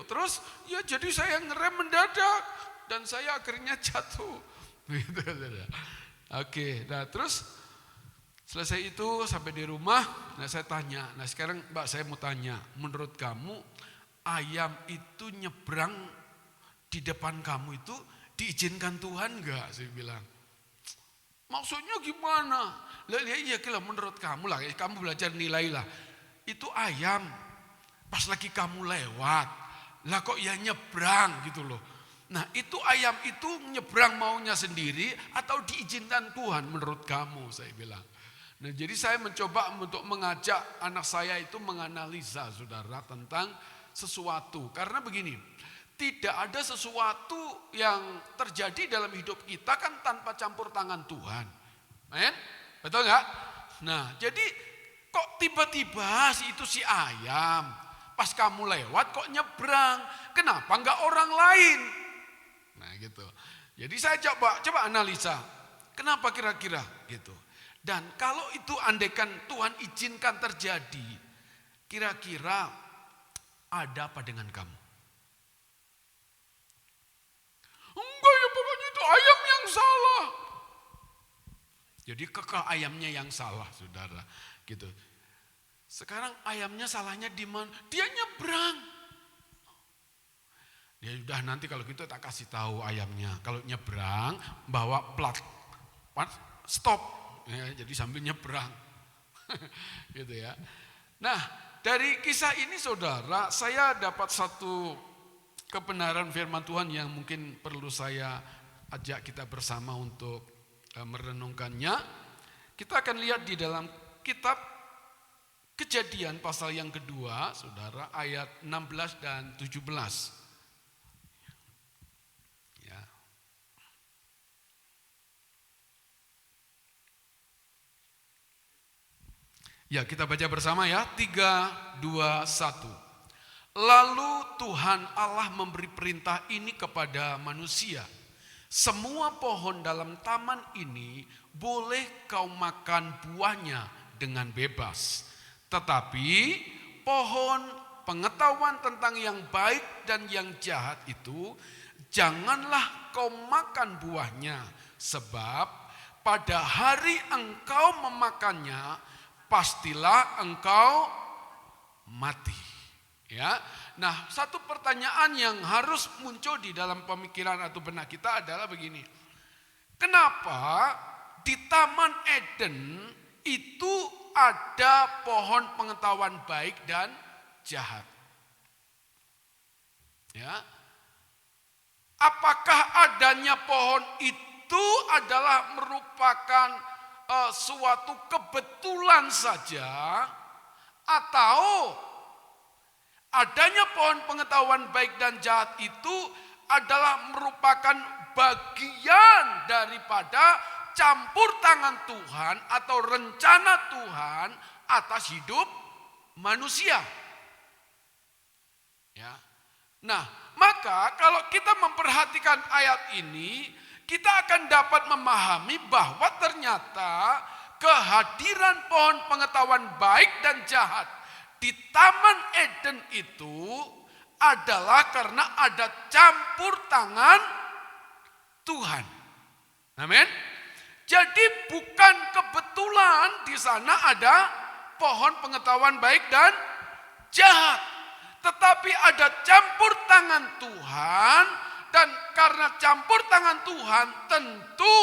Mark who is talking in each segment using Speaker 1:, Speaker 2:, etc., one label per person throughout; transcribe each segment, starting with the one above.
Speaker 1: Terus ya jadi saya ngerem mendadak dan saya akhirnya jatuh. Gitu. Oke, nah terus selesai itu sampai di rumah, nah saya tanya, nah sekarang Mbak saya mau tanya, menurut kamu ayam itu nyebrang di depan kamu itu diizinkan Tuhan enggak? Saya bilang. Maksudnya gimana? Lah iya menurut kamu lah, kamu belajar nilai lah. Itu ayam pas lagi kamu lewat, lah kok ya nyebrang gitu loh. Nah itu ayam itu nyebrang maunya sendiri atau diizinkan Tuhan menurut kamu, saya bilang. Nah jadi saya mencoba untuk mengajak anak saya itu menganalisa saudara tentang sesuatu. Karena begini, tidak ada sesuatu yang terjadi dalam hidup kita kan tanpa campur tangan Tuhan. Men? Betul nggak? Nah jadi kok tiba-tiba si ayam pas kamu lewat kok nyebrang? Kenapa nggak orang lain? Nah gitu. Jadi saya coba analisa. Kenapa kira-kira gitu? Dan kalau itu andaikan Tuhan izinkan terjadi, kira-kira ada apa dengan kamu? Enggak ya pokoknya itu ayam yang salah. Jadi kekeh ayamnya yang salah saudara. Gitu. Sekarang ayamnya salahnya di mana? Dia nyebrang. Ya udah nanti kalau gitu tak kasih tahu ayamnya. Kalau nyebrang bawa plat stop. Ya, jadi sambil nyebrang. Gitu ya. Nah dari kisah ini saudara saya dapat satu kebenaran firman Tuhan yang mungkin perlu saya ajak kita bersama untuk merenungkannya. Kita akan lihat di dalam kitab Kejadian pasal yang kedua, saudara, ayat 16 dan 17. Ya. Ya, kita baca bersama ya. 3, 2, 1. Lalu Tuhan Allah memberi perintah ini kepada manusia. Semua pohon dalam taman ini boleh kau makan buahnya dengan bebas. Tetapi pohon pengetahuan tentang yang baik dan yang jahat itu janganlah kau makan buahnya. Sebab pada hari engkau memakannya pastilah engkau mati. Ya. Nah, satu pertanyaan yang harus muncul di dalam pemikiran atau benak kita adalah begini. Kenapa di Taman Eden itu ada pohon pengetahuan baik dan jahat? Ya. Apakah adanya pohon itu adalah merupakan suatu kebetulan saja atau adanya pohon pengetahuan baik dan jahat itu adalah merupakan bagian daripada campur tangan Tuhan atau rencana Tuhan atas hidup manusia. Ya. Nah, maka kalau kita memperhatikan ayat ini, kita akan dapat memahami bahwa ternyata kehadiran pohon pengetahuan baik dan jahat di Taman Eden itu adalah karena ada campur tangan Tuhan. Amin. Jadi bukan kebetulan di sana ada pohon pengetahuan baik dan jahat. Tetapi ada campur tangan Tuhan. Dan karena campur tangan Tuhan tentu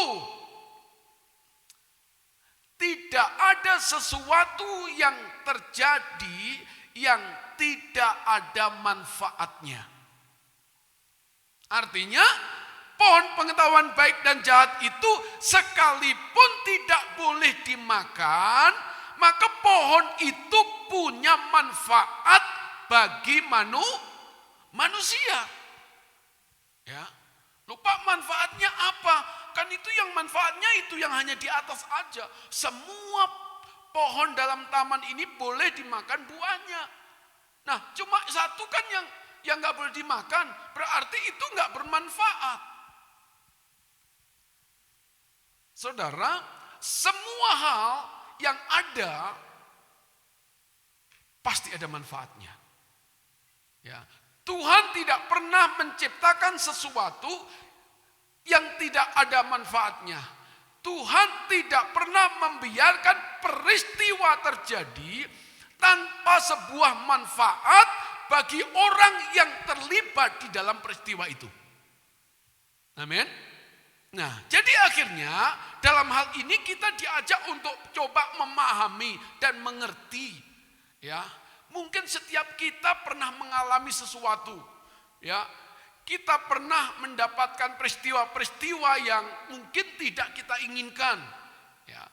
Speaker 1: tidak ada sesuatu yang terjadi yang tidak ada manfaatnya. Artinya pohon pengetahuan baik dan jahat itu sekalipun tidak boleh dimakan, maka pohon itu punya manfaat bagi manusia. Ya. Lupa manfaatnya apa? Kan itu yang manfaatnya itu yang hanya di atas aja. Semua pohon dalam taman ini boleh dimakan buahnya. Nah, cuma satu kan yang nggak boleh dimakan, berarti itu nggak bermanfaat. Saudara, semua hal yang ada pasti ada manfaatnya. Ya, Tuhan tidak pernah menciptakan sesuatu yang tidak ada manfaatnya. Tuhan tidak pernah membiarkan peristiwa terjadi tanpa sebuah manfaat bagi orang yang terlibat di dalam peristiwa itu. Amin. Nah, jadi akhirnya dalam hal ini kita diajak untuk coba memahami dan mengerti, ya. Mungkin setiap kita pernah mengalami sesuatu, ya. Kita pernah mendapatkan peristiwa-peristiwa yang mungkin tidak kita inginkan, ya.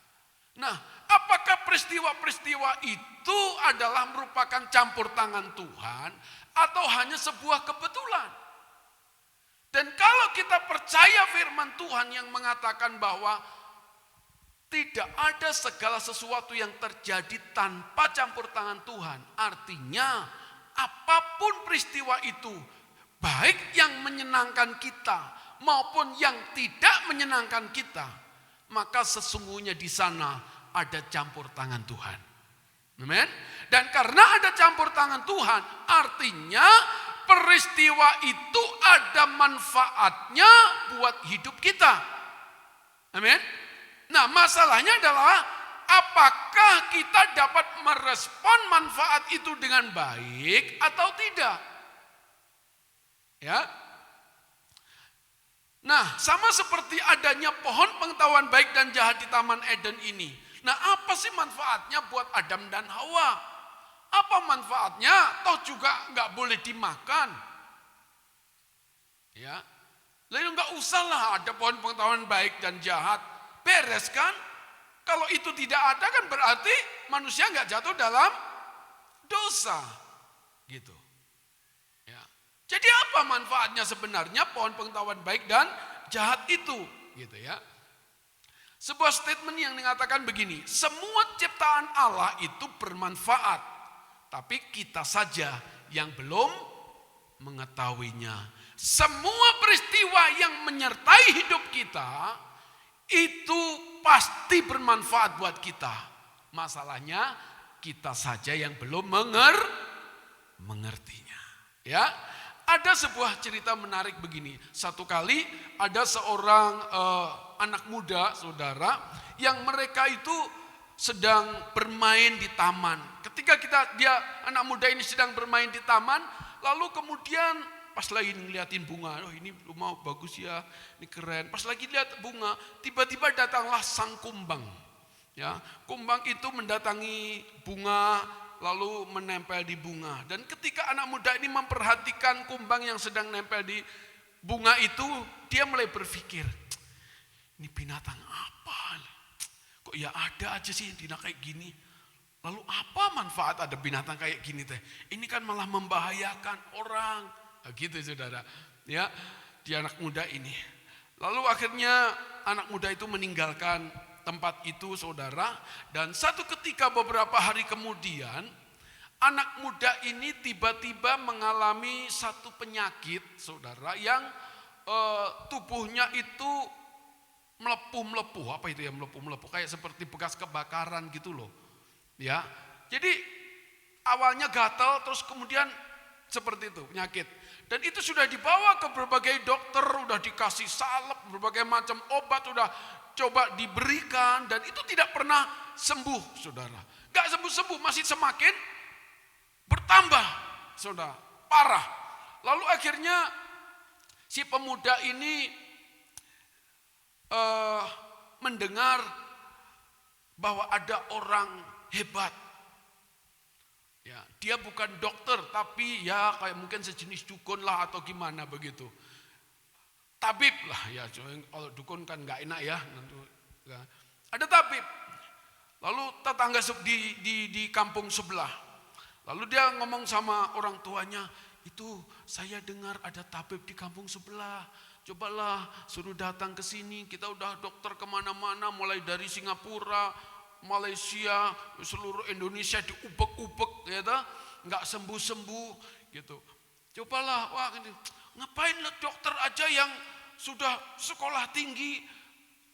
Speaker 1: Nah, apakah peristiwa-peristiwa itu adalah merupakan campur tangan Tuhan atau hanya sebuah kebetulan? Dan kalau kita percaya firman Tuhan yang mengatakan bahwa tidak ada segala sesuatu yang terjadi tanpa campur tangan Tuhan. Artinya apapun peristiwa itu, baik yang menyenangkan kita maupun yang tidak menyenangkan kita, maka sesungguhnya di sana ada campur tangan Tuhan. Amen. Dan karena ada campur tangan Tuhan, artinya peristiwa itu ada manfaatnya buat hidup kita. Amin. Nah, masalahnya adalah apakah kita dapat merespon manfaat itu dengan baik atau tidak? Ya. Nah, sama seperti adanya pohon pengetahuan baik dan jahat di Taman Eden ini. Nah, apa sih manfaatnya buat Adam dan Hawa? Apa manfaatnya? Toh juga nggak boleh dimakan. Ya, lalu nggak usahlah ada pohon pengetahuan baik dan jahat. Beres kan? Kalau itu tidak ada kan berarti manusia nggak jatuh dalam dosa, gitu. Ya. Jadi apa manfaatnya sebenarnya pohon pengetahuan baik dan jahat itu, gitu ya? Sebuah statement yang mengatakan begini, semua ciptaan Allah itu bermanfaat, tapi kita saja yang belum mengetahuinya. Semua peristiwa yang menyertai hidup kita itu pasti bermanfaat buat kita. Masalahnya kita saja yang belum mengertinya. Ya, ada sebuah cerita menarik begini. Satu kali ada seorang anak muda, saudara, yang mereka itu sedang bermain di taman. Ketika anak muda ini sedang bermain di taman, lalu kemudian pas lagi ngeliatin bunga, oh ini rumah bagus ya, ini keren. Pas lagi lihat bunga, tiba-tiba datanglah sang kumbang. Ya, kumbang itu mendatangi bunga, lalu menempel di bunga. Dan ketika anak muda ini memperhatikan kumbang yang sedang nempel di bunga itu, dia mulai berpikir, ini binatang apa? Kok ya ada aja sih binatang kayak gini. Lalu apa manfaat ada binatang kayak gini teh? Ini kan malah membahayakan orang. Gitu saudara, ya, di anak muda ini. Lalu akhirnya anak muda itu meninggalkan tempat itu, saudara. Dan satu ketika beberapa hari kemudian, anak muda ini tiba-tiba mengalami satu penyakit, saudara, yang tubuhnya itu melepuh-melepuh. Apa itu ya melepuh-melepuh? Kayak seperti bekas kebakaran gitu loh. Ya, jadi awalnya gatal, terus kemudian seperti itu penyakit. Dan itu sudah dibawa ke berbagai dokter, sudah dikasih salep, berbagai macam obat sudah coba diberikan, dan itu tidak pernah sembuh, saudara. Gak sembuh-sembuh, masih semakin bertambah, saudara, parah. Lalu akhirnya si pemuda ini mendengar bahwa ada orang hebat. Ya, dia bukan dokter, tapi ya kayak mungkin sejenis dukun lah atau gimana begitu. Tabib lah ya, kalau dukun kan nggak enak ya. Ada tabib. Lalu tetangga di kampung sebelah. Lalu dia ngomong sama orang tuanya, itu saya dengar ada tabib di kampung sebelah. Cobalah suruh datang ke sini. Kita udah dokter kemana-mana, mulai dari Singapura, Malaysia, seluruh Indonesia diubek-ubek, ya toh, nggak sembuh-sembuh, gitu. Cobalah, wah, ngapain dokter aja yang sudah sekolah tinggi,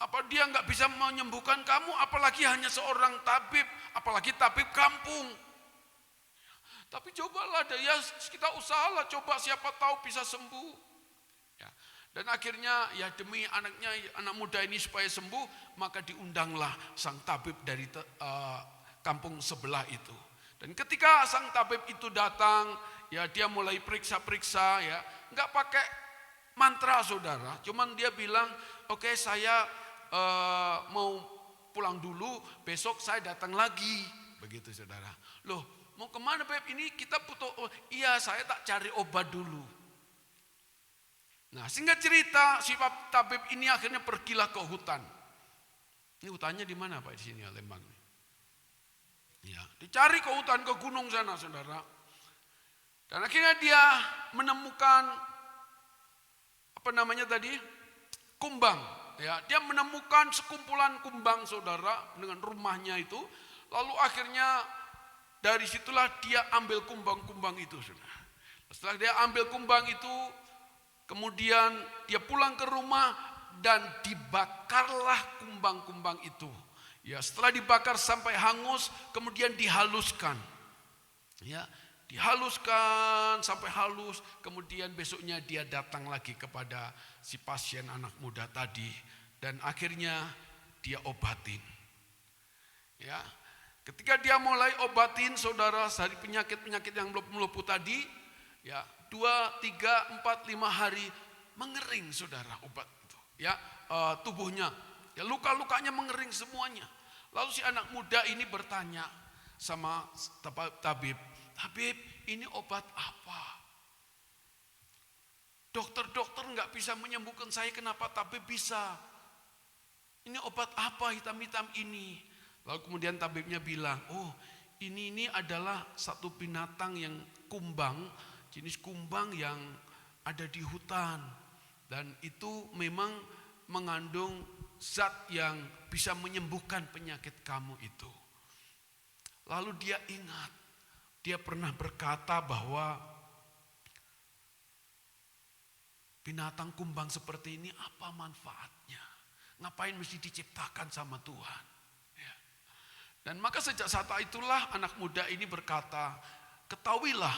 Speaker 1: apa dia nggak bisa menyembuhkan kamu, apalagi hanya seorang tabib, apalagi tabib kampung. Tapi cobalah, ya kita usahalah, coba siapa tahu bisa sembuh. Ya. Dan akhirnya ya demi anaknya, anak muda ini supaya sembuh, maka diundanglah sang tabib dari kampung sebelah itu. Dan ketika sang tabib itu datang, ya dia mulai periksa-periksa, ya nggak pakai mantra saudara, cuman dia bilang, oke, saya mau pulang dulu, besok saya datang lagi, begitu saudara. Loh, mau kemana Beb? Ini kita butuh, iya saya tak cari obat dulu. Nah, singkat cerita, si tabib ini akhirnya pergilah ke hutan. Ini hutannya di mana Pak? Di sini ya, Lembang. Ya, dicari ke hutan, ke gunung sana saudara. Dan akhirnya dia menemukan kumbang. Ya, dia menemukan sekumpulan kumbang saudara dengan rumahnya itu. Lalu akhirnya dari situlah dia ambil kumbang-kumbang itu saudara. Setelah dia ambil kumbang itu, kemudian dia pulang ke rumah dan dibakarlah kumbang-kumbang itu. Ya, setelah dibakar sampai hangus, kemudian dihaluskan. Ya, dihaluskan sampai halus, kemudian besoknya dia datang lagi kepada si pasien anak muda tadi dan akhirnya dia obatin. Ya, ketika dia mulai obatin saudara dari penyakit-penyakit yang melumpuh tadi, ya 2, 3, 4, 5 hari mengering saudara obat itu. Ya, tubuhnya, ya luka-lukanya mengering semuanya. Lalu si anak muda ini bertanya sama tabib, Tabib, ini obat apa? Dokter-dokter nggak bisa menyembuhkan saya, kenapa tabib bisa? Ini obat apa hitam-hitam ini? Lalu kemudian tabibnya bilang, oh ini adalah satu binatang yang kumbang, jenis kumbang yang ada di hutan. Dan itu memang mengandung zat yang bisa menyembuhkan penyakit kamu itu. Lalu dia ingat, dia pernah berkata bahwa binatang kumbang seperti ini apa manfaatnya? Ngapain mesti diciptakan sama Tuhan? Ya. Dan maka sejak saat itulah anak muda ini berkata, ketahuilah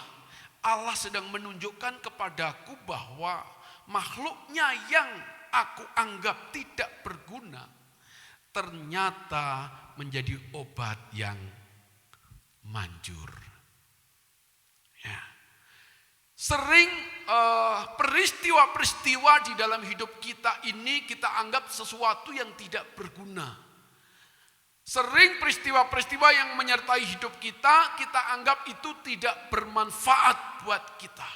Speaker 1: Allah sedang menunjukkan kepadaku bahwa makhluknya yang aku anggap tidak berguna ternyata menjadi obat yang manjur. Ya. Sering peristiwa-peristiwa di dalam hidup kita ini kita anggap sesuatu yang tidak berguna. Sering peristiwa-peristiwa yang menyertai hidup kita, kita anggap itu tidak bermanfaat buat kita.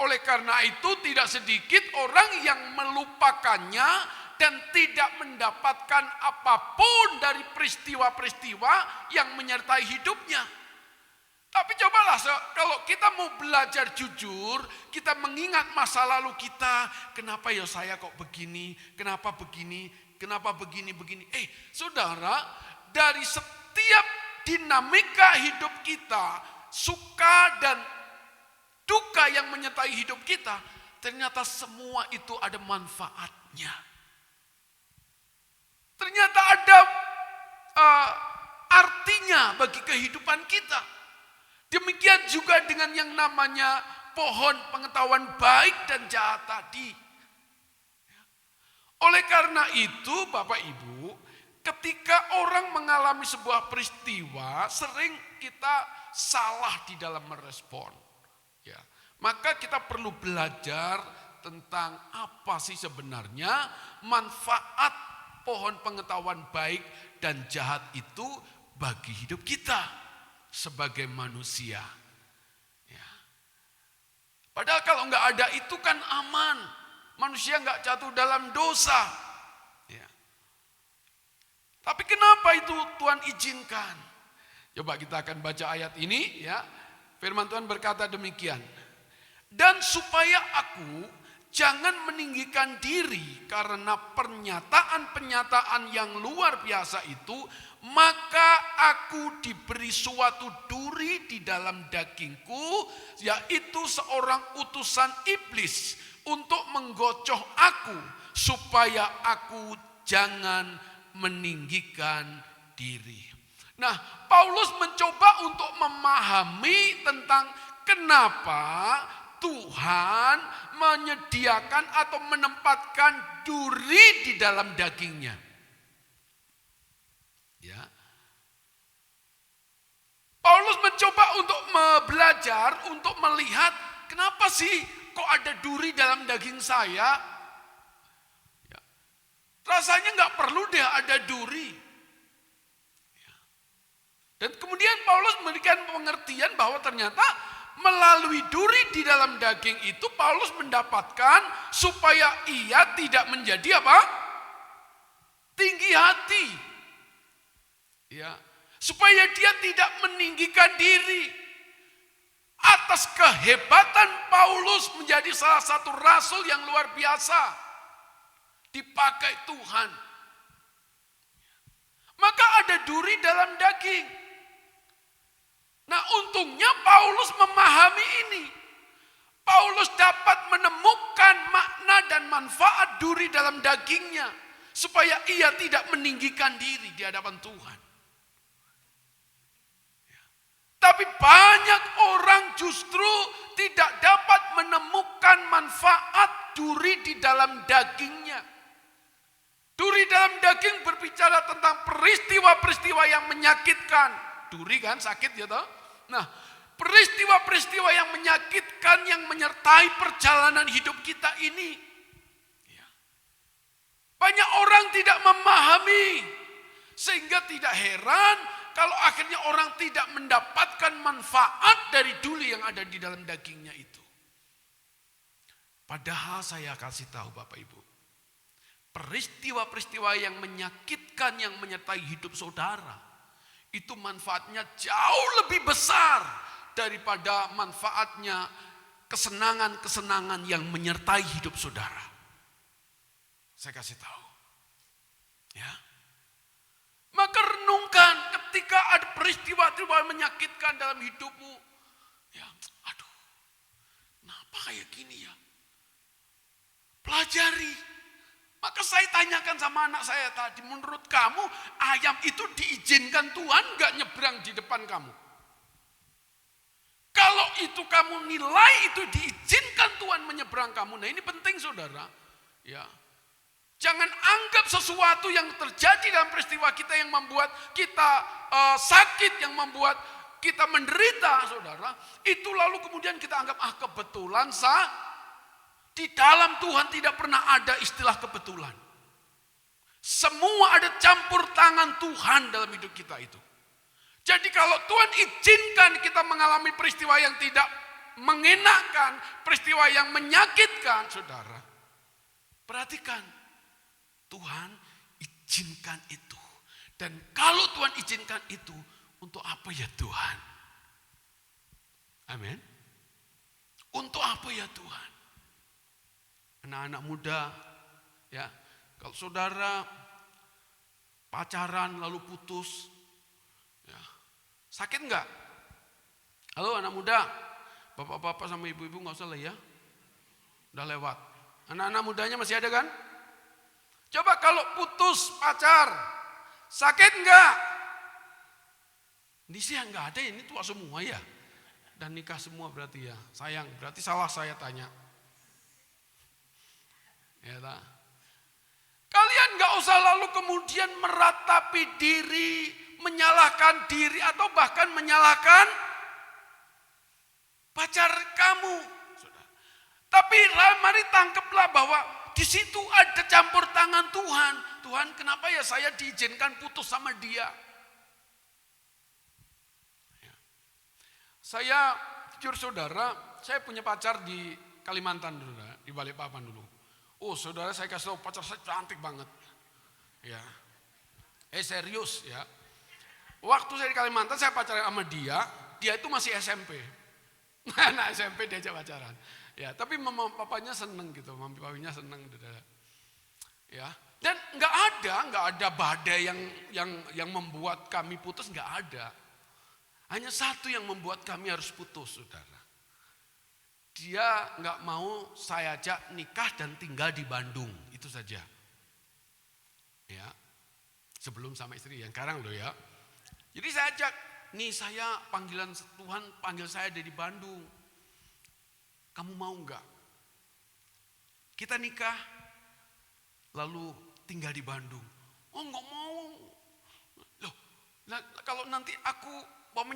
Speaker 1: Oleh karena itu tidak sedikit orang yang melupakannya dan tidak mendapatkan apapun dari peristiwa-peristiwa yang menyertai hidupnya. Tapi cobalah kalau kita mau belajar jujur, kita mengingat masa lalu kita, kenapa ya saya kok begini, kenapa begini, begini. Saudara, dari setiap dinamika hidup kita, suka dan duka yang menyertai hidup kita, ternyata semua itu ada manfaatnya. Ternyata ada artinya bagi kehidupan kita. Demikian juga dengan yang namanya pohon pengetahuan baik dan jahat tadi. Oleh karena itu Bapak Ibu, ketika orang mengalami sebuah peristiwa, sering kita salah di dalam merespon. Ya, maka kita perlu belajar tentang apa sih sebenarnya manfaat pohon pengetahuan baik dan jahat itu bagi hidup kita sebagai manusia. Ya. Padahal kalau nggak ada itu kan aman, manusia nggak jatuh dalam dosa. Ya. Tapi kenapa itu Tuhan izinkan? Coba kita akan baca ayat ini ya. Firman Tuhan berkata demikian. Dan supaya aku jangan meninggikan diri karena pernyataan-pernyataan yang luar biasa itu, maka aku diberi suatu duri di dalam dagingku, yaitu seorang utusan iblis untuk menggocoh aku, supaya aku jangan meninggikan diri. Nah, Paulus mencoba untuk memahami tentang kenapa Tuhan menyediakan atau menempatkan duri di dalam dagingnya. Ya. Paulus mencoba untuk belajar, untuk melihat kenapa sih kok ada duri dalam daging saya. Ya. Rasanya nggak perlu deh ada duri. Ya. Dan kemudian Paulus memberikan pengertian bahwa ternyata melalui duri di dalam daging itu Paulus mendapatkan supaya ia tidak menjadi apa? Tinggi hati. Ya, supaya dia tidak meninggikan diri. Atas kehebatan Paulus menjadi salah satu rasul yang luar biasa. Dipakai Tuhan. Maka ada duri dalam daging. Nah, untungnya Paulus memahami ini. Paulus dapat menemukan makna dan manfaat duri dalam dagingnya. Supaya ia tidak meninggikan diri di hadapan Tuhan. Tapi banyak orang justru tidak dapat menemukan manfaat duri di dalam dagingnya. Duri dalam daging berbicara tentang peristiwa-peristiwa yang menyakitkan. Duri kan sakit ya toh? Nah, peristiwa-peristiwa yang menyakitkan yang menyertai perjalanan hidup kita ini. Banyak orang tidak memahami. Sehingga tidak heran kalau akhirnya orang tidak mendapatkan manfaat dari duri yang ada di dalam dagingnya itu. Padahal saya kasih tahu Bapak Ibu. Peristiwa-peristiwa yang menyakitkan yang menyertai hidup saudara. Itu manfaatnya jauh lebih besar daripada manfaatnya kesenangan-kesenangan yang menyertai hidup saudara. Saya kasih tahu. Ya. Maka renungkan ketika ada peristiwa-peristiwa yang menyakitkan dalam hidupmu. Ya, aduh, kenapa kayak gini ya? Pelajari. Maka saya tanyakan sama anak saya tadi, menurut kamu ayam itu diizinkan Tuhan gak nyebrang di depan kamu? Kalau itu kamu nilai itu diizinkan Tuhan menyeberang kamu. Nah ini penting saudara. Ya. Jangan anggap sesuatu yang terjadi dalam peristiwa kita yang membuat kita sakit, yang membuat kita menderita, saudara. Itu lalu kemudian kita anggap, kebetulan di dalam Tuhan tidak pernah ada istilah kebetulan. Semua ada campur tangan Tuhan dalam hidup kita itu. Jadi kalau Tuhan izinkan kita mengalami peristiwa yang tidak mengenakan, peristiwa yang menyakitkan, saudara. Perhatikan. Tuhan izinkan itu. Dan kalau Tuhan izinkan itu, untuk apa ya Tuhan? Amin. Untuk apa ya Tuhan? Anak-anak muda, ya, kalau saudara pacaran lalu putus, ya, sakit enggak? Halo anak muda, bapak-bapak sama ibu-ibu nggak usah lah ya, udah lewat. Anak-anak mudanya masih ada kan? Coba kalau putus pacar, sakit enggak? Ini sih enggak ada, ini tua semua ya. Dan nikah semua berarti ya, sayang, berarti salah saya tanya. Ya tak? Kalian enggak usah lalu kemudian meratapi diri, menyalahkan diri atau bahkan menyalahkan pacar kamu. Tapi mari tangkaplah bahwa di situ ada campur tangan Tuhan. Tuhan, kenapa ya saya diizinkan putus sama dia? Ya. Saya, jujur saudara, saya punya pacar di Kalimantan dulu, di Balikpapan dulu. Oh saudara, saya kasih tahu pacar saya cantik banget. Ya, serius ya. Waktu saya di Kalimantan, saya pacaran sama dia itu masih SMP. Anak SMP diajak pacaran. Ya, tapi mama papanya seneng gitu, mama papanya seneng. Ya, dan nggak ada badai yang membuat kami putus, nggak ada. Hanya satu yang membuat kami harus putus, saudara. Dia nggak mau saya ajak nikah dan tinggal di Bandung, itu saja. Ya, sebelum sama istri yang sekarang loh ya. Jadi saya ajak, nih saya panggilan Tuhan panggil saya dari Bandung. Kamu mau enggak? Kita nikah, lalu tinggal di Bandung. Oh enggak mau. Loh, kalau nanti aku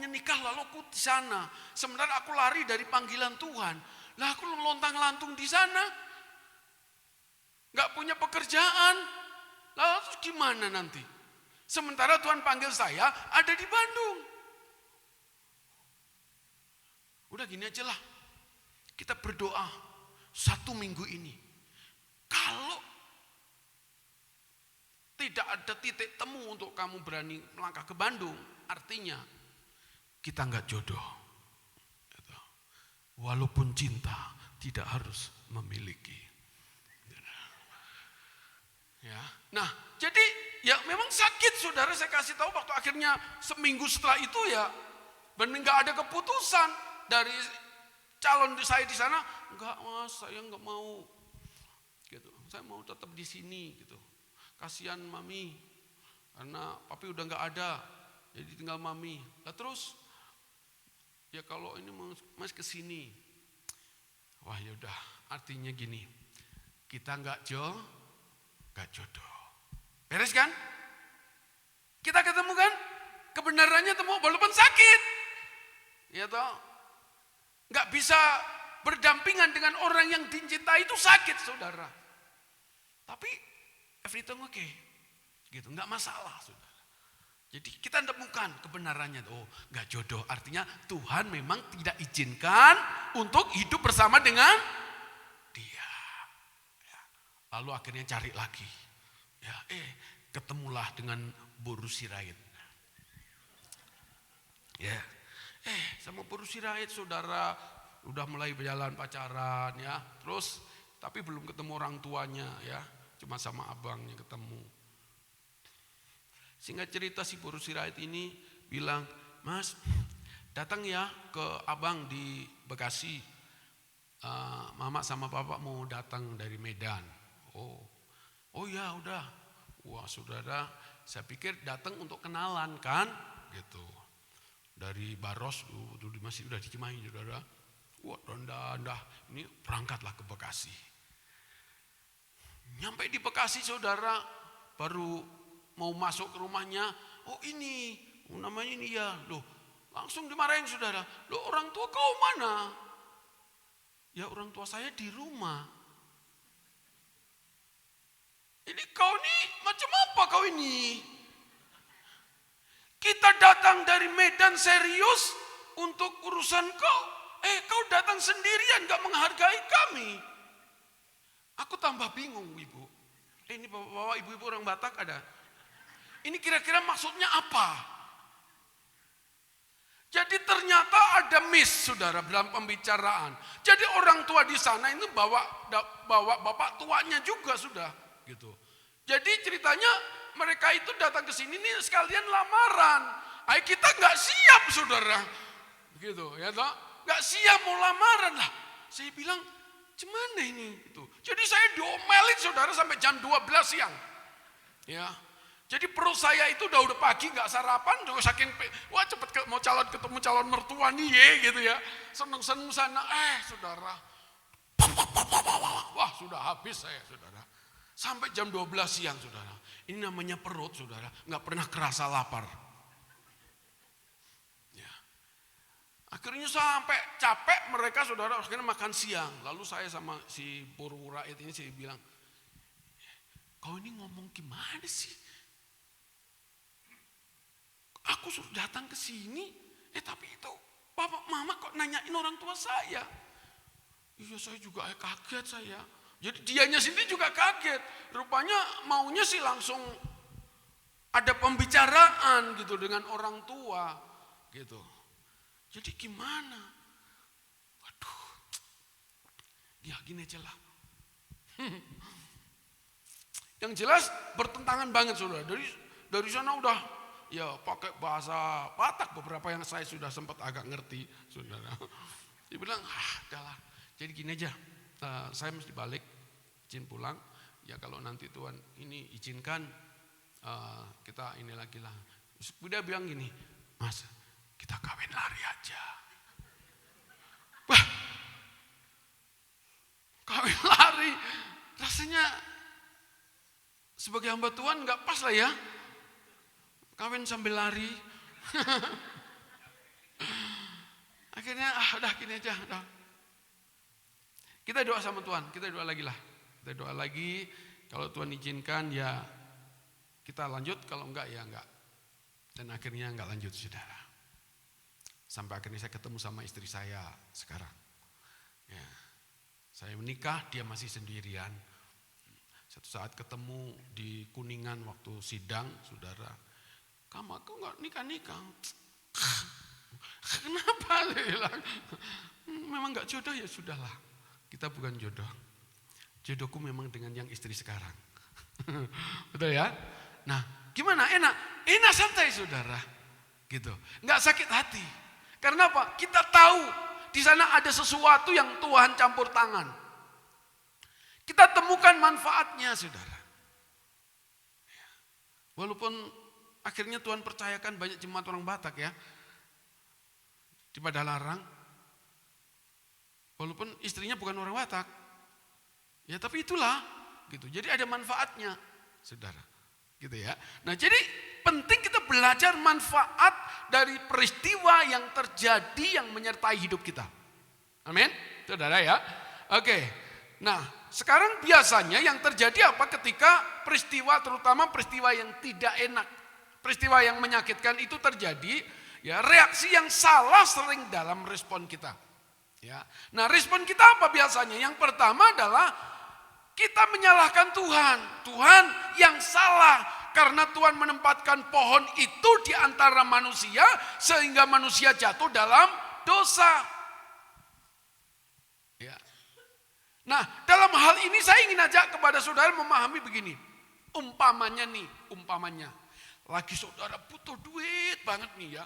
Speaker 1: nikah lalu aku di sana. Sementara aku lari dari panggilan Tuhan. Lah aku lontang-lantung di sana. Enggak punya pekerjaan. Lalu terus gimana nanti? Sementara Tuhan panggil saya ada di Bandung. Udah gini aja lah. Kita berdoa 1 minggu ini. Kalau tidak ada titik temu untuk kamu berani melangkah ke Bandung, artinya kita enggak jodoh. Walaupun cinta tidak harus memiliki. Ya. Nah, jadi ya memang sakit saudara, saya kasih tahu waktu akhirnya seminggu setelah itu ya benar enggak ada keputusan dari calon saya di sana, enggak Mas, saya enggak mau. Gitu. Saya mau tetap di sini gitu. Kasihan Mami. Karena Papi udah enggak ada. Jadi tinggal Mami. Lah terus ya kalau ini Mas ke sini. Wah, ya udah, artinya gini. Kita enggak jodoh. Beres kan? Kita ketemu kan? Kebenarannya temu walaupun sakit. Ya toh? Enggak bisa berdampingan dengan orang yang dicintai itu sakit, saudara. Tapi everything okay. Gitu, enggak masalah, saudara. Jadi kita temukan kebenarannya. Oh, enggak jodoh. Artinya Tuhan memang tidak izinkan untuk hidup bersama dengan dia. Ya. Lalu akhirnya cari lagi. Ya, ketemulah dengan Boru Sirait. Ya. Sama Boru Sirait saudara udah mulai berjalan pacaran ya. Terus tapi belum ketemu orang tuanya ya. Cuma sama abangnya ketemu. Singkat cerita si Boru Sirait ini bilang, "Mas, datang ya ke abang di Bekasi. Mama sama papa mau datang dari Medan." Oh ya udah. Wah saudara, saya pikir datang untuk kenalan kan gitu. Dari Baros, masih udah di Cimahi saudara. Wah dah, ini berangkatlah ke Bekasi. Nyampe di Bekasi saudara, baru mau masuk ke rumahnya. Oh ini, namanya ini ya. Loh, langsung dimarahin saudara. Loh orang tua kau mana? Ya orang tua saya di rumah. Ini kau nih macam apa kau ini? Kita datang dari Medan serius untuk urusan kau. Kau datang sendirian gak menghargai kami. Aku tambah bingung ibu. Ini bapak-bapak ibu-ibu orang Batak ada. Ini kira-kira maksudnya apa? Jadi ternyata ada miss saudara dalam pembicaraan. Jadi orang tua di sana itu bawa bapak tuanya juga sudah gitu. Jadi ceritanya mereka itu datang ke sini nih sekalian lamaran. Kita nggak siap saudara, gitu ya toh, nggak siap mau lamaran lah. Saya bilang, gimana ini? Gitu. Jadi saya diomelin saudara sampai jam 12 siang. Ya, jadi perut saya itu udah pagi nggak sarapan, juga saking wah cepet mau ketemu calon mertua nih gitu ya, seneng sana. Saudara, wah sudah habis saya saudara. Sampai jam 12 siang saudara. Ini namanya perut saudara, nggak pernah kerasa lapar. Ya. Akhirnya sampai capek mereka saudara, akhirnya makan siang. Lalu saya sama si Boru Sirait ini saya bilang, kau ini ngomong gimana sih? Aku suruh datang ke sini, tapi itu bapak mama kok nanyain orang tua saya. Iya saya juga kaget saya. Jadi dianya sendiri juga kaget. Rupanya maunya sih langsung ada pembicaraan gitu dengan orang tua gitu. Jadi gimana? Waduh. Ya gini aja lah. Yang jelas bertentangan banget saudara. Dari sana udah ya pakai bahasa Batak beberapa yang saya sudah sempat agak ngerti saudara. Dia bilang, udahlah. Jadi gini aja. Saya mesti balik, izin pulang. Ya kalau nanti Tuhan ini izinkan, kita ini lagi lah. Dia bilang gini, Mas, kita kawin lari aja. Wah, kawin lari, rasanya sebagai hamba Tuhan gak pas lah ya. Kawin sambil lari. Akhirnya udah gini aja. Udah. Kita doa sama Tuhan, kita doa lagi lah. Kita doa lagi, kalau Tuhan izinkan ya kita lanjut, kalau enggak ya enggak. Dan akhirnya enggak lanjut, saudara. Sampai akhirnya saya ketemu sama istri saya sekarang. Ya. Saya menikah, dia masih sendirian. Satu saat ketemu di Kuningan waktu sidang, saudara. Kamu aku enggak nikah-nikah. Kenapa? Dia bilang, memang enggak jodoh ya sudahlah. Kita bukan jodoh. Jodohku memang dengan yang istri sekarang. Betul ya? Nah, gimana? Enak? Enak santai saudara. Gitu. Enggak sakit hati. Karena apa? Kita tahu di sana ada sesuatu yang Tuhan campur tangan. Kita temukan manfaatnya saudara. Walaupun akhirnya Tuhan percayakan banyak jemaat orang Batak ya. Di Padalarang. Walaupun istrinya bukan orang Batak. Ya tapi itulah. Gitu. Jadi ada manfaatnya saudara. Gitu ya. Nah jadi penting kita belajar manfaat dari peristiwa yang terjadi yang menyertai hidup kita. Amin. Saudara ya. Oke. Nah sekarang biasanya yang terjadi apa ketika peristiwa, terutama peristiwa yang tidak enak, peristiwa yang menyakitkan itu terjadi, ya reaksi yang salah sering dalam respon kita. Ya. Nah respon kita apa biasanya? Yang pertama adalah kita menyalahkan Tuhan. Tuhan yang salah karena Tuhan menempatkan pohon itu di antara manusia sehingga manusia jatuh dalam dosa. Ya. Nah, dalam hal ini saya ingin ajak kepada saudara memahami begini. Umpamanya. Lagi saudara butuh duit banget nih ya.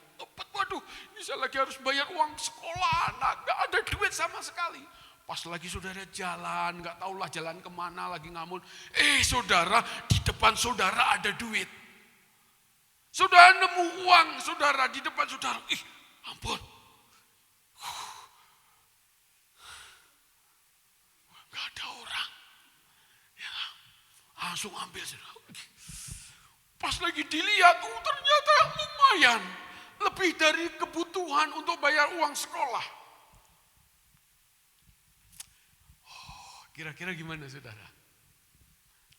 Speaker 1: Waduh, ini saya lagi harus bayar uang sekolah anak, gak ada duit sama sekali. Pas lagi saudara jalan, gak tahulah jalan kemana, lagi ngamun. Saudara, di depan saudara ada duit. Saudara nemu uang, saudara di depan saudara. Ampun. Gak ada orang. Ya, langsung ambil saudara. Pas lagi dilihat, ternyata lumayan. Lebih dari kebutuhan untuk bayar uang sekolah. Kira-kira gimana saudara?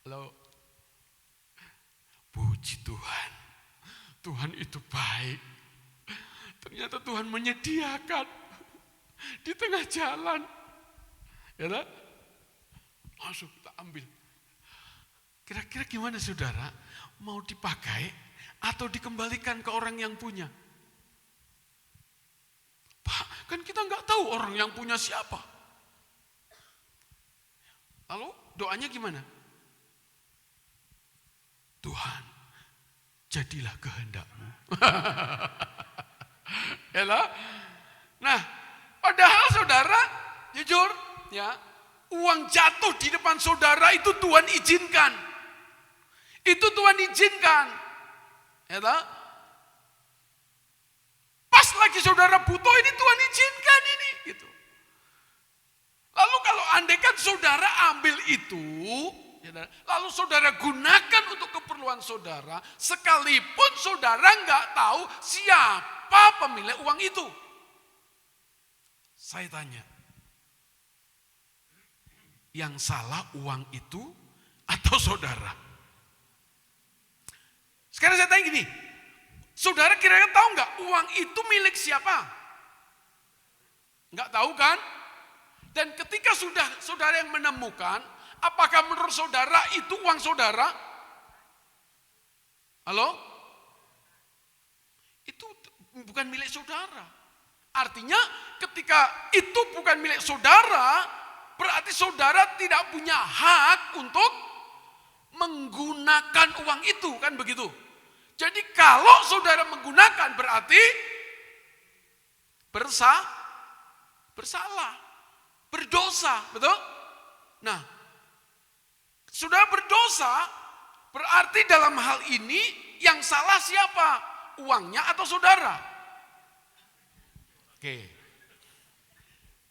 Speaker 1: Halo? Puji Tuhan. Tuhan itu baik. Ternyata Tuhan menyediakan di tengah jalan. Ya tak? Langsung kita ambil. Kira-kira gimana saudara? Mau dipakai atau dikembalikan ke orang yang punya? Pak, kan kita nggak tahu orang yang punya siapa. Lalu doanya gimana? Tuhan, jadilah kehendak-Mu. Yalah. Nah, padahal saudara, jujur, ya, uang jatuh di depan saudara itu Tuhan izinkan. Itu Tuhan izinkan. Yalah. Pas lagi saudara butuh ini Tuhan izinkan ini, gitu. Lalu kalau andaikan saudara ambil itu, lalu saudara gunakan untuk keperluan saudara, sekalipun saudara nggak tahu siapa pemilik uang itu. Saya tanya, yang salah uang itu atau saudara? Sekarang saya tanya gini, saudara kira-kira tahu nggak uang itu milik siapa? Nggak tahu kan? Dan ketika sudah saudara yang menemukan, apakah menurut saudara itu uang saudara? Halo? Itu bukan milik saudara. Artinya ketika itu bukan milik saudara, berarti saudara tidak punya hak untuk menggunakan uang itu, kan begitu? Jadi kalau saudara menggunakan berarti bersalah. Berdosa, betul? Nah, saudara berdosa, berarti dalam hal ini yang salah siapa? uangnya atau saudara? Oke.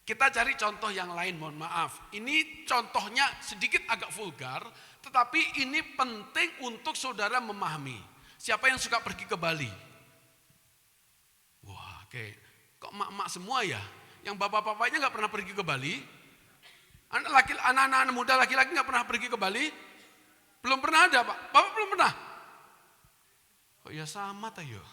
Speaker 1: Kita cari contoh yang lain, mohon maaf. Ini contohnya sedikit agak vulgar, tetapi ini penting untuk saudara memahami. Siapa yang suka pergi ke Bali? Wah, oke. Kok emak-emak semua ya? Yang bapak-bapaknya nggak pernah pergi ke Bali? Anak-anak muda laki-laki nggak pernah pergi ke Bali? Belum pernah ada, Pak? Bapak belum pernah? Oh ya sama tayo.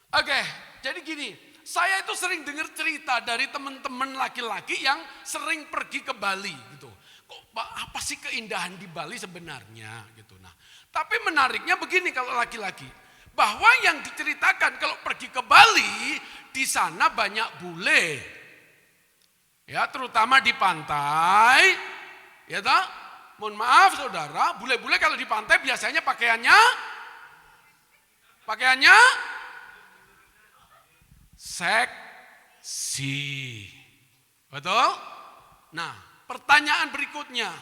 Speaker 1: Oke, jadi gini, saya itu sering dengar cerita dari teman-teman laki-laki yang sering pergi ke Bali gitu. Kok apa sih keindahan di Bali sebenarnya gitu. Nah, tapi menariknya begini kalau laki-laki, bahwa yang diceritakan kalau pergi ke Bali di sana banyak bule. Ya, terutama di pantai, ya toh? Mohon maaf saudara, bule-bule kalau di pantai biasanya pakaiannya seksi. Betul? Nah, pertanyaan berikutnya.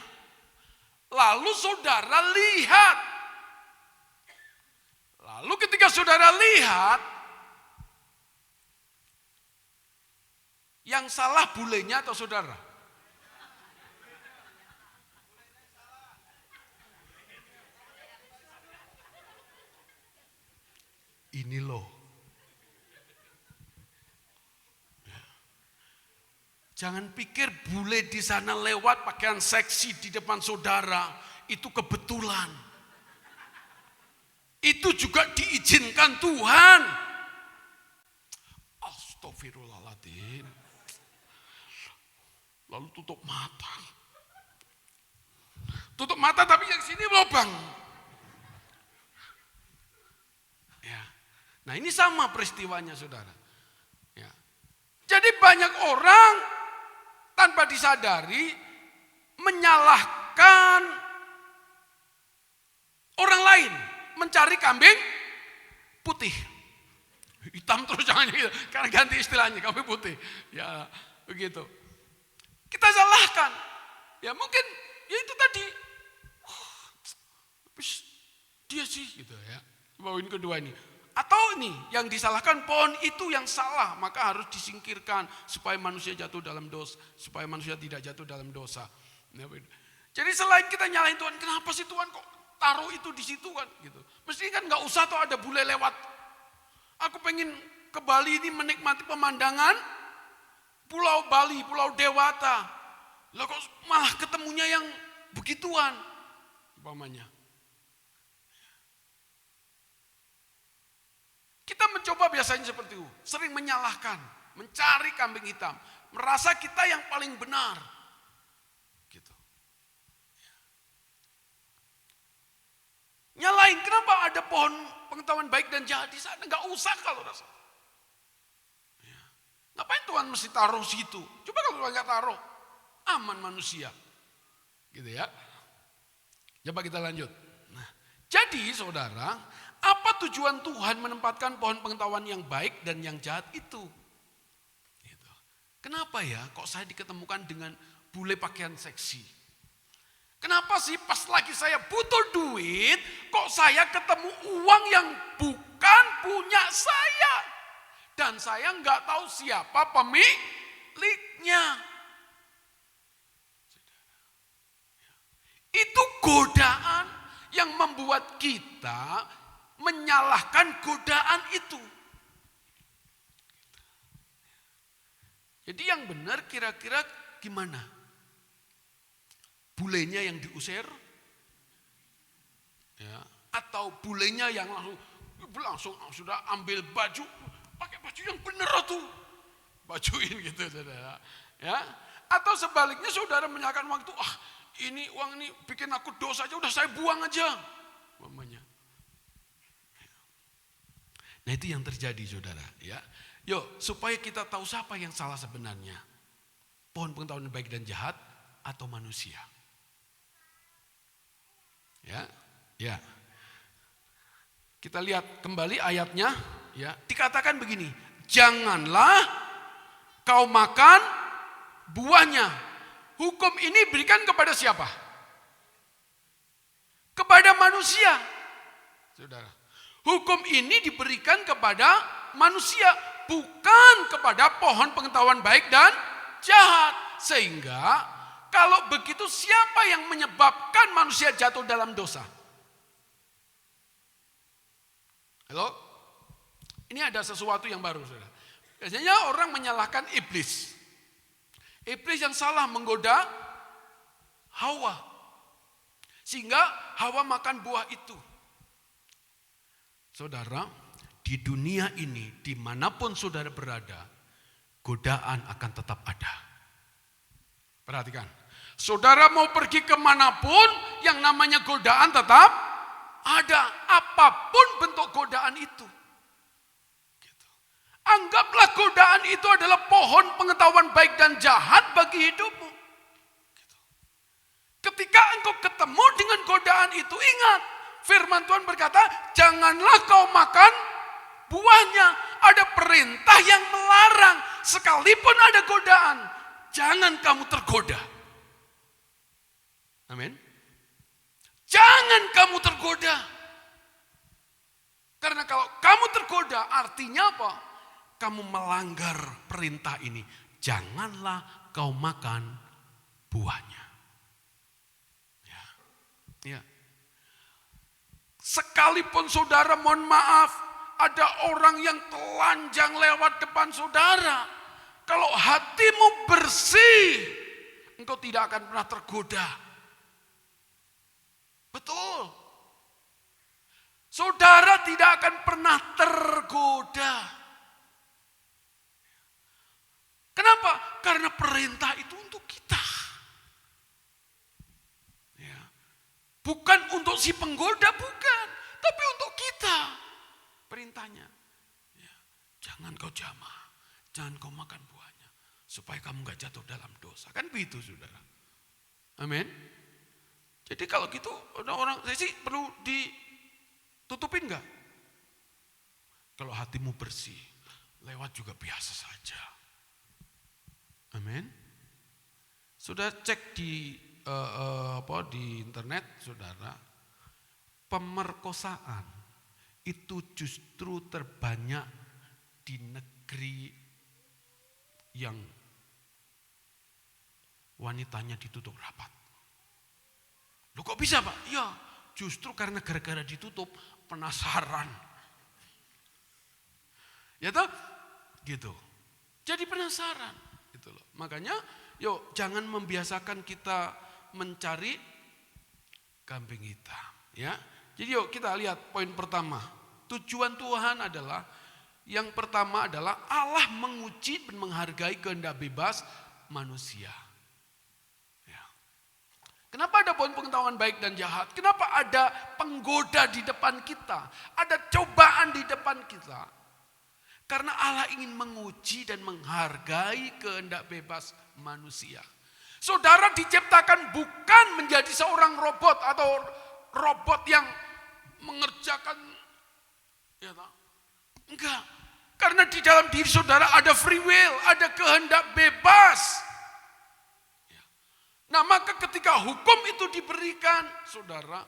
Speaker 1: Lalu saudara lihat. Lalu ketika saudara lihat, yang salah bulenya atau saudara? Ini loh. Jangan pikir bule di sana lewat pakaian seksi di depan saudara, itu kebetulan. Itu juga diizinkan Tuhan. Astagfirullahaladzim. Lalu tutup mata. Tutup mata tapi yang sini lubang. Ya. Nah ini sama peristiwanya saudara. Ya. Jadi banyak orang tanpa disadari menyalahkan orang lain. Mencari kambing putih. Hitam terus jangan gitu. Karena ganti istilahnya kambing putih. Ya begitu. Kita salahkan. Ya mungkin ya itu tadi. Dia sih gitu ya. Poin kedua ini. Atau ini yang disalahkan pohon itu yang salah, maka harus disingkirkan supaya manusia jatuh dalam dosa, supaya manusia tidak jatuh dalam dosa. Jadi selain kita nyalahin Tuhan, kenapa sih Tuhan kok taruh itu di situ kan gitu. Mesti kan nggak usah tuh ada bule lewat. Aku pengen ke Bali ini menikmati pemandangan Pulau Bali, Pulau Dewata. Lah kok malah ketemunya yang begituan umpamanya. Kita mencoba biasanya seperti itu, sering menyalahkan, mencari kambing hitam, merasa kita yang paling benar. Gitu. Nyalain, kenapa ada pohon pengetahuan baik dan jahat di sana? Enggak usah kalau rasa. Ya. Ngapain Tuhan mesti taruh situ? Coba kalau Tuhan enggak taruh, aman manusia. Gitu ya. Coba kita lanjut. Nah, jadi saudara, apa tujuan Tuhan menempatkan pohon pengetahuan yang baik dan yang jahat itu? Gitu. Kenapa ya kok saya diketemukan dengan bule pakaian seksi? Kenapa sih pas lagi saya butuh duit, kok saya ketemu uang yang bukan punya saya? Dan saya nggak tahu siapa pemiliknya. Itu godaan yang membuat kita menyalahkan godaan itu. Jadi yang benar kira-kira gimana? Bulenya yang diusir? Ya, atau bulenya yang langsung sudah ambil baju, pakai baju yang benar tuh. Bajuin gitu saudara. Ya, atau sebaliknya saudara menyalahkan uang itu, ini uang ini bikin aku dosa aja, udah saya buang aja. Mamanya. Nah itu yang terjadi saudara ya. Yuk supaya kita tahu siapa yang salah sebenarnya. Pohon pengetahuan baik dan jahat atau manusia. Ya, ya. Kita lihat kembali ayatnya ya. Dikatakan begini, janganlah kau makan buahnya. Hukum ini berikan kepada siapa? Kepada manusia. saudara. Hukum ini diberikan kepada manusia, bukan kepada pohon pengetahuan baik dan jahat. Sehingga kalau begitu siapa yang menyebabkan manusia jatuh dalam dosa? Halo? Ini ada sesuatu yang baru, saudara. Biasanya orang menyalahkan iblis. Iblis yang salah menggoda Hawa. Sehingga Hawa makan buah itu. Saudara, di dunia ini, dimanapun saudara berada, godaan akan tetap ada. Perhatikan, saudara mau pergi kemanapun, yang namanya godaan tetap ada. Apapun bentuk godaan itu. Gitu. Anggaplah godaan itu adalah pohon pengetahuan baik dan jahat bagi hidupmu. Gitu. Ketika engkau ketemu dengan godaan itu, ingat, firman Tuhan berkata, janganlah kau makan buahnya. Ada perintah yang melarang. Sekalipun ada godaan, jangan kamu tergoda. Amin. Jangan kamu tergoda. Karena kalau kamu tergoda, artinya apa? Kamu melanggar perintah ini. Janganlah kau makan buahnya. Ya. Sekalipun saudara, mohon maaf, ada orang yang telanjang lewat depan saudara. Kalau hatimu bersih, engkau tidak akan pernah tergoda. Betul. Saudara tidak akan pernah tergoda. Kenapa? Karena perintah itu untuk kita. Ya. Bukan untuk si penggoda, bukan. Tapi untuk kita. Perintahnya. Ya. Jangan kau jamah. Jangan kau makan buahnya. Supaya kamu gak jatuh dalam dosa. Kan begitu, saudara. Amin. Jadi kalau gitu, orang saya sih perlu ditutupin gak? Kalau hatimu bersih, lewat juga biasa saja. Amin. Sudah cek di internet, saudara, pemerkosaan itu justru terbanyak di negeri yang wanitanya ditutup rapat. Loh kok bisa, Pak? Ya, justru karena gara-gara ditutup, penasaran. Ya toh? Gitu. Jadi penasaran. Gitu loh. Makanya, yuk jangan membiasakan kita mencari kambing hitam. Ya. Jadi yuk kita lihat poin pertama. Tujuan Tuhan adalah, yang pertama adalah Allah menguji dan menghargai kehendak bebas manusia. Kenapa ada pohon pengetahuan baik dan jahat? Kenapa ada penggoda di depan kita? Ada cobaan di depan kita. Karena Allah ingin menguji dan menghargai kehendak bebas manusia. Saudara diciptakan bukan menjadi seorang robot atau robot yang mengerjakan. Ya, enggak. Karena di dalam diri saudara ada free will, ada kehendak bebas. Nah maka ketika hukum itu diberikan, saudara,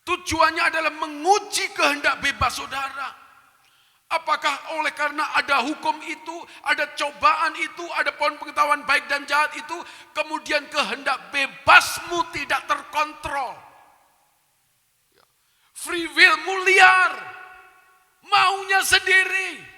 Speaker 1: tujuannya adalah menguji kehendak bebas saudara. Apakah oleh karena ada hukum itu, ada cobaan itu, ada pohon pengetahuan baik dan jahat itu, kemudian kehendak bebasmu tidak terkontrol. Free willmu liar, maunya sendiri.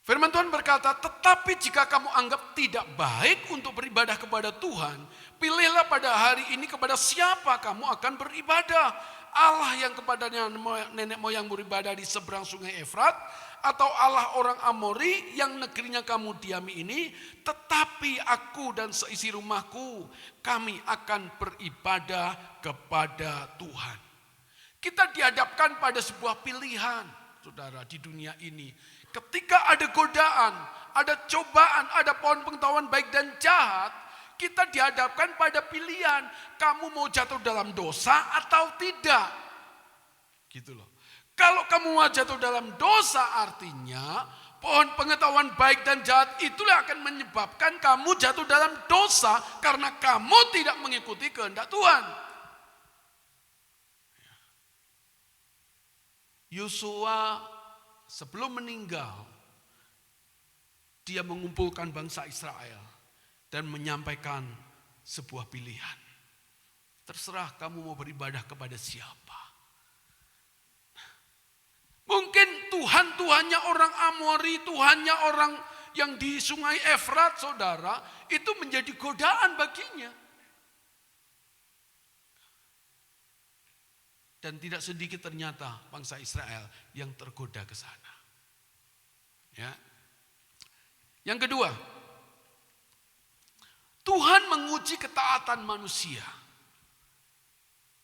Speaker 1: Firman Tuhan berkata, tetapi jika kamu anggap tidak baik untuk beribadah kepada Tuhan, pilihlah pada hari ini kepada siapa kamu akan beribadah. Allah yang kepada nenek moyang beribadah di seberang sungai Efrat, atau Allah orang Amori yang negerinya kamu diami ini. Tetapi aku dan seisi rumahku, kami akan beribadah kepada Tuhan. Kita dihadapkan pada sebuah pilihan, saudara, di dunia ini. Ketika ada godaan, ada cobaan, ada pohon pengetahuan baik dan jahat, kita dihadapkan pada pilihan, kamu mau jatuh dalam dosa atau tidak. Gitu loh. Kalau kamu mau jatuh dalam dosa, artinya Pohon pengetahuan baik dan jahat itulah akan menyebabkan kamu jatuh dalam dosa karena kamu tidak mengikuti kehendak Tuhan. Yosua sebelum meninggal, dia mengumpulkan bangsa Israel dan menyampaikan sebuah pilihan. Terserah kamu mau beribadah kepada siapa. Mungkin Tuhannya orang Amori, Tuhannya orang yang di sungai Efrat, saudara, itu menjadi godaan baginya. Dan tidak sedikit ternyata bangsa Israel yang tergoda ke sana. Ya. Yang kedua, Tuhan menguji ketaatan manusia.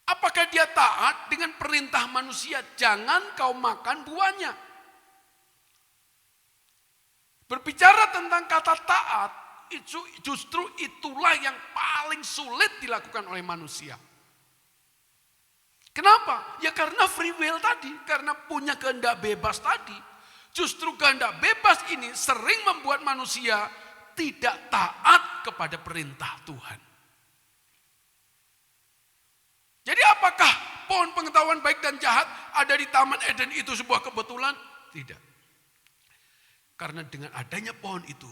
Speaker 1: Apakah dia taat dengan perintah manusia? Jangan kau makan buahnya. Berbicara tentang kata taat, justru itulah yang paling sulit dilakukan oleh manusia. Kenapa? Ya karena free will tadi, karena punya kehendak bebas tadi. Justru kehendak bebas ini sering membuat manusia tidak taat kepada perintah Tuhan. Jadi apakah pohon pengetahuan baik dan jahat ada di Taman Eden itu sebuah kebetulan? Tidak. Karena dengan adanya pohon itu,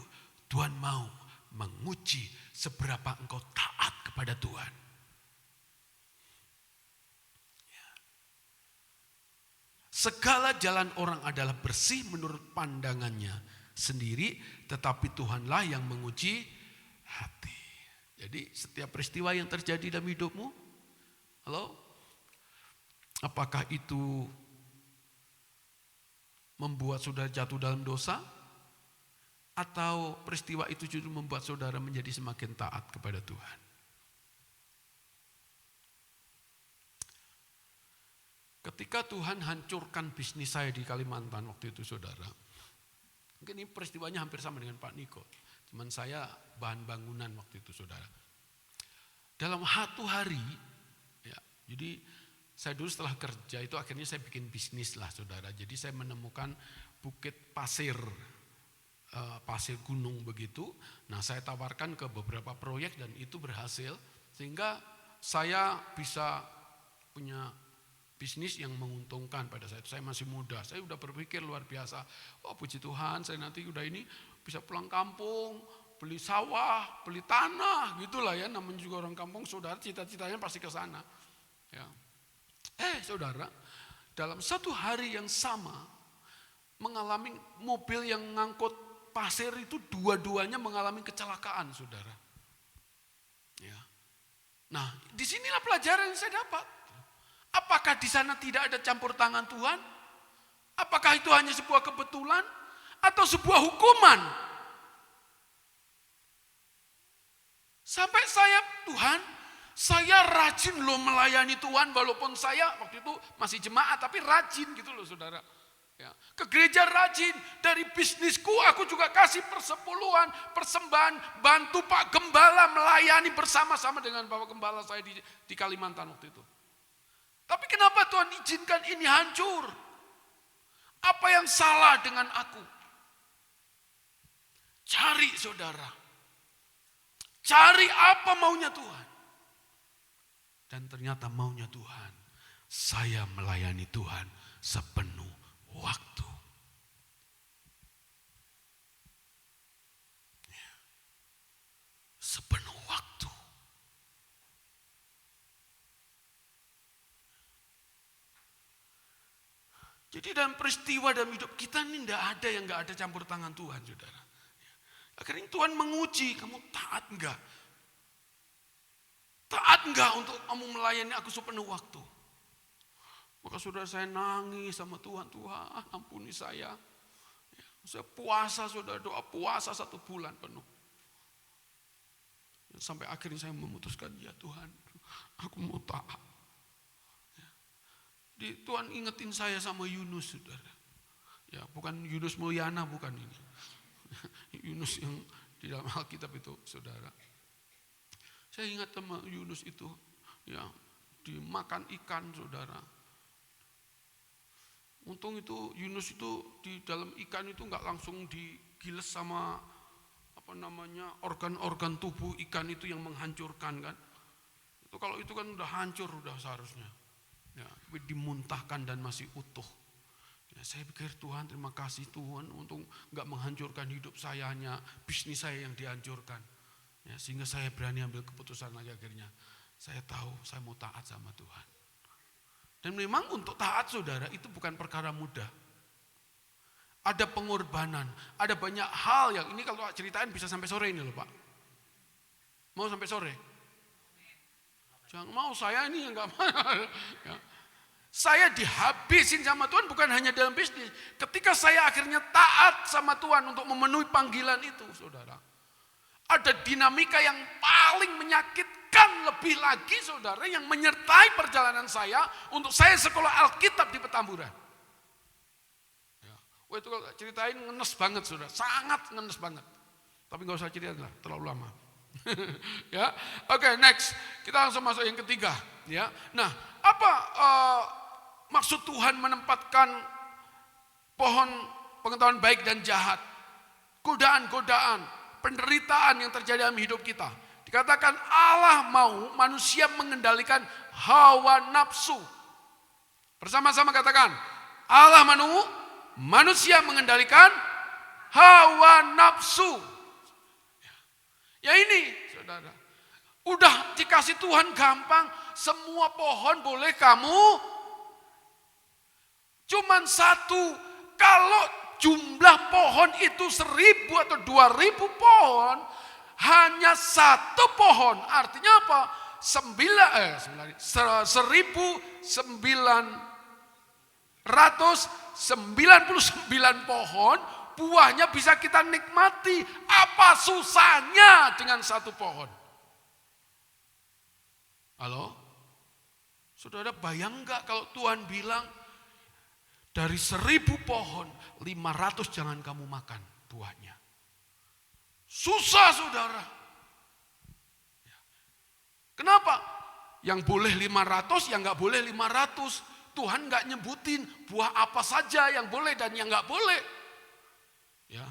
Speaker 1: Tuhan mau menguji seberapa engkau taat kepada Tuhan. Segala jalan orang adalah bersih menurut pandangannya sendiri, tetapi Tuhanlah yang menguji hati. Jadi setiap peristiwa yang terjadi dalam hidupmu, halo? Apakah itu membuat saudara jatuh dalam dosa? Atau peristiwa itu justru membuat saudara menjadi semakin taat kepada Tuhan? Ketika Tuhan hancurkan bisnis saya di Kalimantan waktu itu, saudara. Mungkin ini peristiwanya hampir sama dengan Pak Niko. Cuman saya bahan bangunan waktu itu, saudara. Dalam satu hari, jadi saya dulu setelah kerja itu akhirnya saya bikin bisnis lah, saudara. Jadi saya menemukan bukit pasir, pasir gunung begitu. Nah saya tawarkan ke beberapa proyek dan itu berhasil. Sehingga saya bisa punya bisnis yang menguntungkan pada saat itu. Saya masih muda, saya udah berpikir luar biasa. Oh puji Tuhan, saya nanti udah ini bisa pulang kampung, beli sawah, beli tanah gitulah ya. Namanya juga orang kampung, saudara, cita-citanya pasti ke sana. Ya. Saudara, dalam satu hari yang sama mengalami mobil yang ngangkut pasir itu dua-duanya mengalami kecelakaan, saudara. Ya. Nah, disinilah pelajaran yang saya dapat. Apakah di sana tidak ada campur tangan Tuhan? Apakah itu hanya sebuah kebetulan atau sebuah hukuman? Sampai saya rajin loh melayani Tuhan, walaupun saya waktu itu masih jemaat, tapi rajin gitu loh, saudara. Ya, ke gereja rajin, dari bisnisku aku juga kasih persepuluhan, persembahan, bantu Pak Gembala melayani bersama-sama dengan Bapak Gembala saya di Kalimantan waktu itu. Tapi kenapa Tuhan izinkan ini hancur? Apa yang salah dengan aku? Cari, saudara. Cari apa maunya Tuhan. Dan ternyata maunya Tuhan, saya melayani Tuhan sepenuh waktu. Sepenuh waktu. Jadi dalam peristiwa dalam hidup kita ini tidak ada yang nggak ada campur tangan Tuhan, saudara. Akhirnya Tuhan menguji, kamu taat enggak? Taat enggak untuk kamu melayani aku sepenuh waktu? Maka saudara, saya nangis sama Tuhan, Tuhan ampuni saya. Saya puasa, saudara, doa puasa 1 bulan penuh. Sampai akhirnya saya memutuskan, ya Tuhan, aku mau taat. Tuhan ingetin saya sama Yunus, saudara. Ya, bukan Yunus Mulyana, bukan ini. Yunus yang di dalam Alkitab itu, saudara. Saya ingat sama Yunus itu, ya, dimakan ikan, saudara. Untung itu Yunus itu di dalam ikan itu nggak langsung digiles sama organ-organ tubuh ikan itu yang menghancurkan kan. Itu kalau itu kan udah hancur udah seharusnya. Ya, tapi dimuntahkan dan masih utuh. Ya, saya pikir Tuhan, terima kasih Tuhan untuk nggak menghancurkan hidup saya, hanya bisnis saya yang dihancurkan. Ya, sehingga saya berani ambil keputusan lagi akhirnya. Saya tahu saya mau taat sama Tuhan. Dan memang untuk taat saudara itu bukan perkara mudah. Ada pengorbanan, ada banyak hal yang ini kalau ceritain bisa sampai sore ini loh Pak. Mau sampai sore? Jangan mau, saya ini yang gak mau. Ya. Saya dihabisin sama Tuhan bukan hanya dalam bisnis. Ketika saya akhirnya taat sama Tuhan untuk memenuhi panggilan itu saudara. Ada dinamika yang paling menyakitkan lebih lagi saudara yang menyertai perjalanan saya untuk saya sekolah Alkitab di Petamburan. Wah itu kalau ceritain ngenes banget saudara, sangat ngenes banget. Tapi gak usah ceritain lah, terlalu lama. Ya, oke, next kita langsung masuk yang ketiga. Ya, nah apa maksud Tuhan menempatkan pohon pengetahuan baik dan jahat, godaan-godaan, penderitaan yang terjadi dalam hidup kita? Dikatakan Allah mau manusia mengendalikan hawa nafsu. Bersama-sama katakan, Allah mau manusia mengendalikan hawa nafsu. Ya ini saudara. Udah dikasih Tuhan gampang. Semua pohon boleh kamu. Cuman satu. Kalau jumlah pohon itu 1.000 atau 2.000 pohon. Hanya satu pohon. Artinya apa? 1.999 pohon, buahnya bisa kita nikmati. Apa susahnya dengan satu pohon? Halo? Saudara bayang gak kalau Tuhan bilang, dari 1.000 pohon, 500 jangan kamu makan buahnya. Susah saudara. Kenapa? Yang boleh 500, yang gak boleh 500. Tuhan gak nyebutin buah apa saja yang boleh dan yang gak boleh. Ya,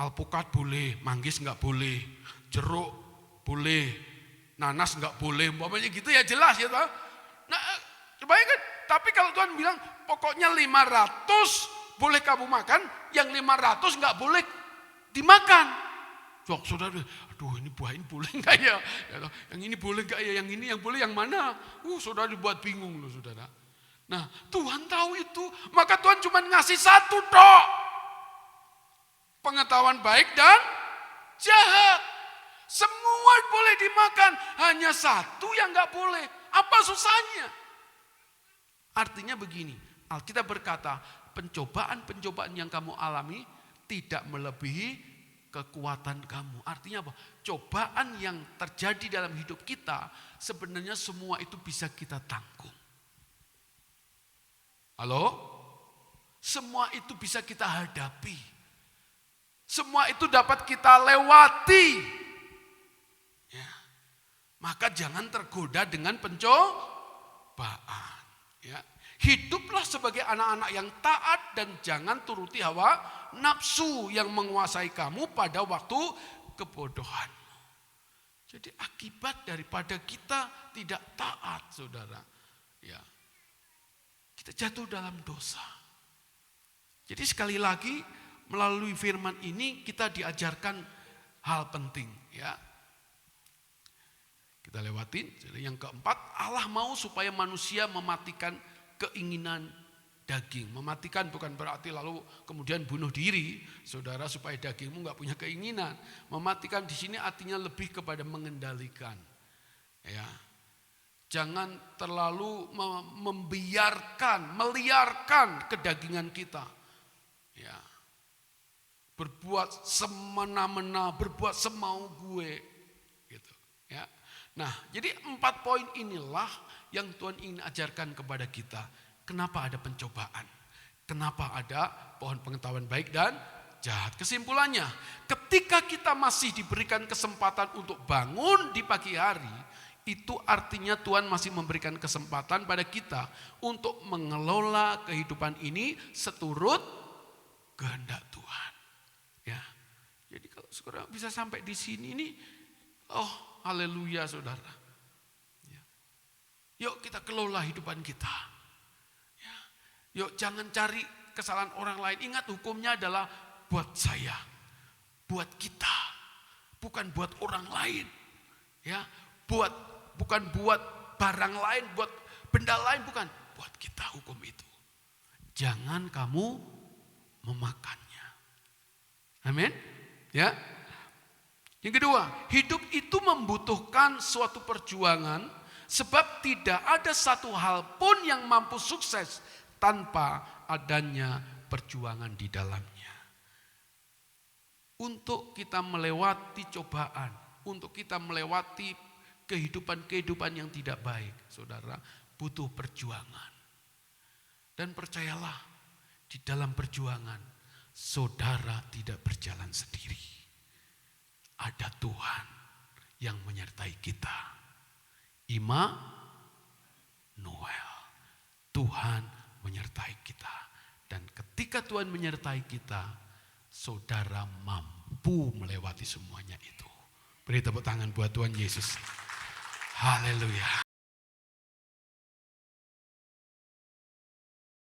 Speaker 1: alpukat boleh, manggis gak boleh, jeruk boleh, nanas gak boleh, umpamanya gitu ya jelas ya. Nah, bayangkan, tapi kalau Tuhan bilang pokoknya 500 boleh kamu makan, yang 500 gak boleh dimakan. Saudara, aduh ini buah ini boleh gak ya? Yang ini boleh gak ya? Yang ini yang boleh yang mana? Saudara dibuat bingung loh saudara. Nah Tuhan tahu itu, maka Tuhan cuma ngasih satu tok. Pengetahuan baik dan jahat. Semua boleh dimakan, hanya satu yang gak boleh. Apa susahnya? Artinya begini, Alkitab berkata, pencobaan-pencobaan yang kamu alami tidak melebihi kekuatan kamu. Artinya apa? Cobaan yang terjadi dalam hidup kita, sebenarnya semua itu bisa kita tanggung. Halo? Semua itu bisa kita hadapi. Semua itu dapat kita lewati. Ya. Maka jangan tergoda dengan pencobaan. Ya. Hiduplah sebagai anak-anak yang taat dan jangan turuti hawa nafsu yang menguasai kamu pada waktu kebodohan. Jadi akibat daripada kita tidak taat saudara. Ya. Kita jatuh dalam dosa. Jadi sekali lagi melalui firman ini kita diajarkan hal penting ya. Kita lewatin. Jadi yang keempat, Allah mau supaya manusia mematikan keinginan daging. Mematikan bukan berarti lalu kemudian bunuh diri, saudara, supaya dagingmu nggak punya keinginan. Mematikan di sini artinya lebih kepada mengendalikan. Ya. Jangan terlalu meliarkan kedagingan kita. Ya. Berbuat semena-mena, berbuat semau gue. Gitu. Ya. Nah, jadi 4 poin inilah yang Tuhan ingin ajarkan kepada kita. Kenapa ada pencobaan? Kenapa ada pohon pengetahuan baik dan jahat? Kesimpulannya, ketika kita masih diberikan kesempatan untuk bangun di pagi hari, Itu artinya Tuhan masih memberikan kesempatan pada kita untuk mengelola kehidupan ini seturut kehendak Tuhan. Ya. Jadi kalau saudara bisa sampai di sini nih, oh haleluya saudara. Ya. Yuk kita kelola kehidupan kita. Ya. Yuk jangan cari kesalahan orang lain. Ingat hukumnya adalah buat saya, buat kita, bukan buat orang lain. Ya, bukan buat barang lain, buat benda lain, bukan. Buat kita hukum itu. Jangan kamu memakannya. Amin. Ya. Yang kedua, hidup itu membutuhkan suatu perjuangan sebab tidak ada satu hal pun yang mampu sukses tanpa adanya perjuangan di dalamnya. Untuk kita melewati cobaan, untuk kita melewati kehidupan-kehidupan yang tidak baik, saudara, butuh perjuangan. Dan percayalah, di dalam perjuangan, saudara tidak berjalan sendiri. Ada Tuhan yang menyertai kita. Immanuel, Tuhan menyertai kita. Dan ketika Tuhan menyertai kita, saudara mampu melewati semuanya itu. Beri tepuk tangan buat Tuhan Yesus. Haleluya.